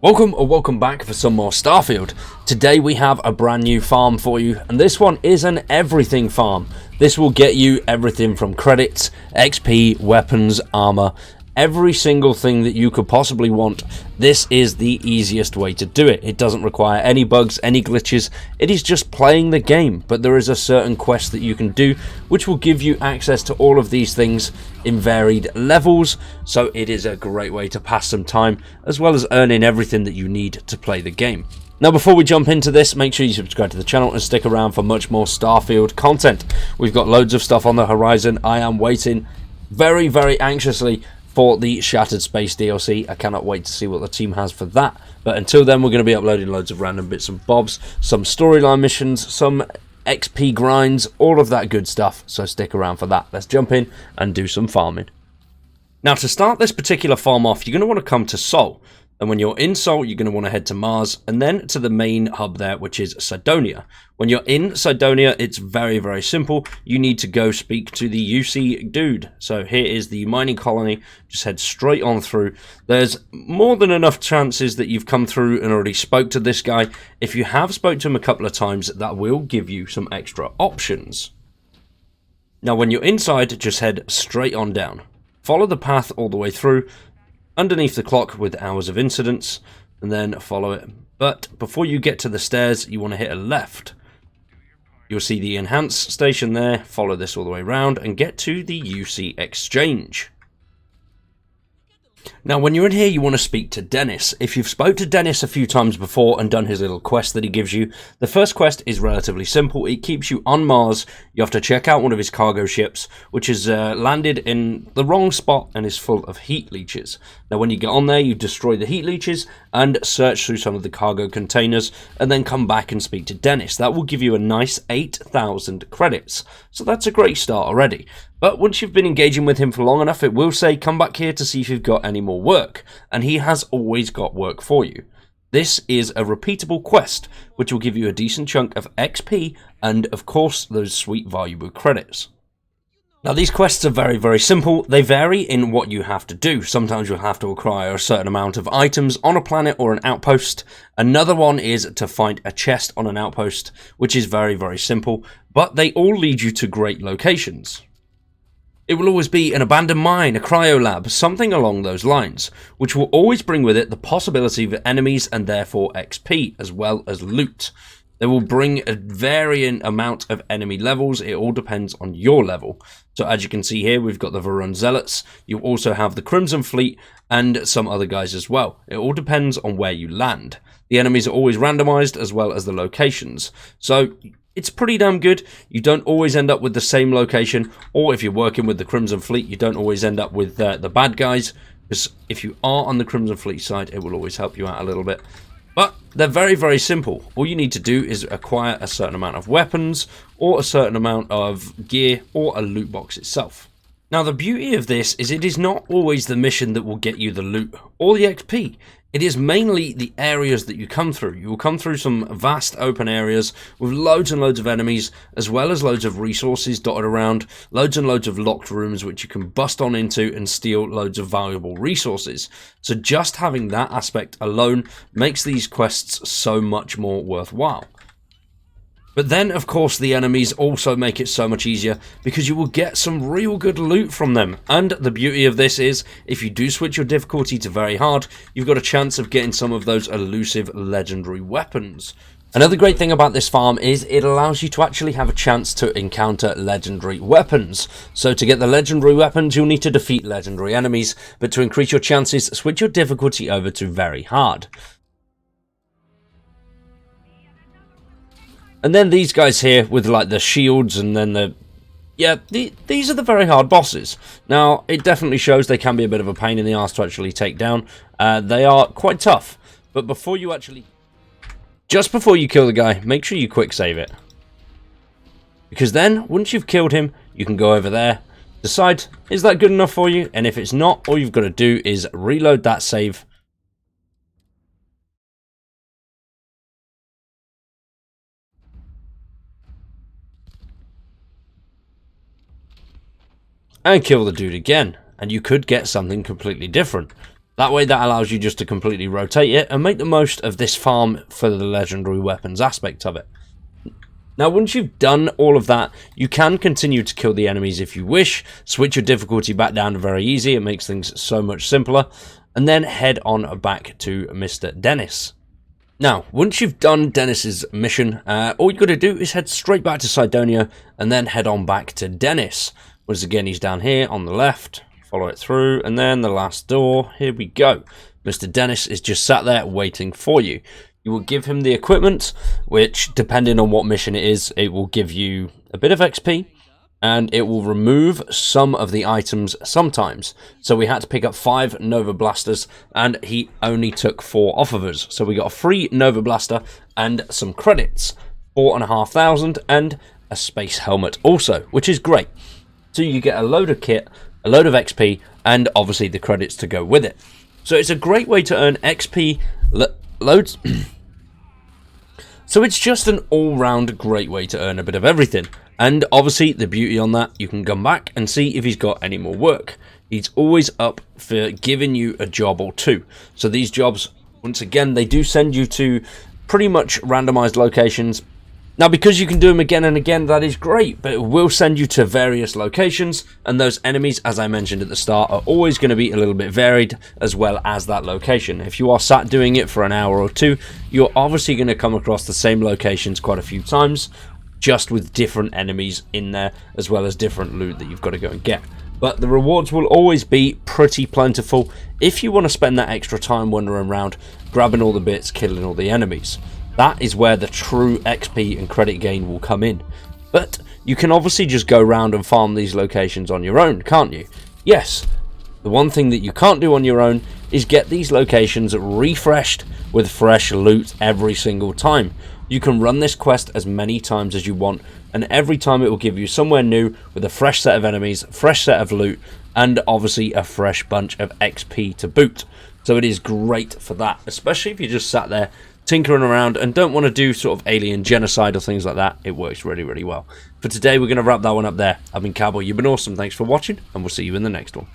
Welcome or welcome back for some more Starfield. Today we have a brand new farm for you, and this one is an everything farm. This will get you everything from credits, XP, weapons, armor, every single thing that you could possibly want. This is the easiest way to do it. It doesn't require any bugs, any glitches. It is just playing the game, but there is a certain quest that you can do which will give you access to all of these things in varied levels, so it is a great way to pass some time as well as earning everything that you need to play the game. Now, before we jump into this, make sure you subscribe to the channel and stick around for much more Starfield content. We've got loads of stuff on the horizon. I am waiting very anxiously for the Shattered Space DLC. I cannot wait to see what the team has for that. But until then, we're going to be uploading loads of random bits and bobs, some storyline missions, some XP grinds, all of that good stuff. So stick around for that. Let's jump in and do some farming. Now, to start this particular farm off, you're going to want to come to Sol. And when you're in Sol, you're going to want to head to Mars and then to the main hub there, which is Cydonia. When you're in Cydonia, it's very simple. You need to go speak to the UC dude. So here is the mining colony. Just head straight on through. There's more than enough chances that you've come through and already spoke to this guy. If you have spoke to him a couple of times, that will give you some extra options. Now, when you're inside, just head straight on down. Follow the path all the way through, underneath the clock with hours of incidents, and then follow it. But before you get to the stairs, you want to hit a left. You'll see the enhance station there. Follow this all the way around and get to the UC exchange. Now, when you're in here, you want to speak to Dennis. If you've spoke to Dennis a few times before and done his little quest that he gives you, the first quest is relatively simple. It keeps you on Mars. You have to check out one of his cargo ships, which has landed in the wrong spot and is full of heat leeches. Now, when you get on there, you destroy the heat leeches and search through some of the cargo containers, and then come back and speak to Dennis. That will give you a nice 8,000 credits. So that's a great start already. But once you've been engaging with him for long enough, it will say, come back here to see if you've got any more work. And he has always got work for you. This is a repeatable quest, which will give you a decent chunk of XP and, of course, those sweet valuable credits. Now, these quests are very simple. They vary in what you have to do. Sometimes you'll have to acquire a certain amount of items on a planet or an outpost. Another one is to find a chest on an outpost, which is very simple. But they all lead you to great locations. It will always be an abandoned mine, a cryo lab, something along those lines, which will always bring with it the possibility of enemies and therefore XP, as well as loot. They will bring a varying amount of enemy levels. It all depends on your level. So as you can see here, we've got the Varun Zealots. You also have the Crimson Fleet and some other guys as well. It all depends on where you land. The enemies are always randomized as well as the locations. So it's pretty damn good. You don't always end up with the same location, or if you're working with the Crimson Fleet, you don't always end up with the bad guys, because if you are on the Crimson Fleet side, it will always help you out a little bit. But they're very simple. All you need to do is acquire a certain amount of weapons, or a certain amount of gear, or a loot box itself. Now, the beauty of this is it is not always the mission that will get you the loot or the XP. It is mainly the areas that you come through. You will come through some vast open areas with loads and loads of enemies, as well as loads of resources dotted around, loads and loads of locked rooms which you can bust on into and steal loads of valuable resources. So just having that aspect alone makes these quests so much more worthwhile. But then, of course, the enemies also make it so much easier because you will get some real good loot from them. And the beauty of this is, if you do switch your difficulty to very hard, you've got a chance of getting some of those elusive legendary weapons. Another great thing about this farm is it allows you to actually have a chance to encounter legendary weapons. So to get the legendary weapons, you'll need to defeat legendary enemies, but to increase your chances, switch your difficulty over to very hard. And then these guys here with like the shields and then these are the very hard bosses. Now, it definitely shows they can be a bit of a pain in the arse to actually take down. They are quite tough. But just before you kill the guy, make sure you quick save it. Because then, once you've killed him, you can go over there, decide, is that good enough for you? And if it's not, all you've got to do is reload that save. And kill the dude again, and you could get something completely different. That way that allows you just to completely rotate it and make the most of this farm for the legendary weapons aspect of it. Now, once you've done all of that, you can continue to kill the enemies if you wish, switch your difficulty back down to very easy, it makes things so much simpler, and then head on back to Mr. Dennis. Now, once you've done Dennis's mission, all you got to do is head straight back to Cydonia, and then head on back to Dennis. Once again, he's down here on the left, follow it through, and then the last door, here we go. Mr. Dennis is just sat there waiting for you. You will give him the equipment, which, depending on what mission it is, it will give you a bit of XP, and it will remove some of the items sometimes. So we had to pick up 5 Nova Blasters, and he only took 4 off of us. So we got a free Nova Blaster and some credits, 4,500, and a space helmet also, which is great. So you get a load of kit, a load of XP, and obviously the credits to go with it. So it's a great way to earn XP, loads. So it's just an all-round great way to earn a bit of everything. And obviously the beauty on that, you can come back and see if he's got any more work. He's always up for giving you a job or two. So these jobs, once again, they do send you to pretty much randomized locations. Now, because you can do them again and again, that is great, but it will send you to various locations, and those enemies, as I mentioned at the start, are always going to be a little bit varied, as well as that location. If you are sat doing it for an hour or two, you're obviously going to come across the same locations quite a few times, just with different enemies in there, as well as different loot that you've got to go and get. But the rewards will always be pretty plentiful if you want to spend that extra time wandering around, grabbing all the bits, killing all the enemies. That is where the true XP and credit gain will come in. But you can obviously just go around and farm these locations on your own, can't you? Yes. The one thing that you can't do on your own is get these locations refreshed with fresh loot every single time. You can run this quest as many times as you want, and every time it will give you somewhere new with a fresh set of enemies, fresh set of loot, and obviously a fresh bunch of XP to boot. So it is great for that, especially if you just sat there tinkering around and don't want to do sort of alien genocide or things like that. It works really, really well. For today, we're going to wrap that one up there. I've been Cowboy, you've been awesome, thanks for watching, and we'll see you in the next one.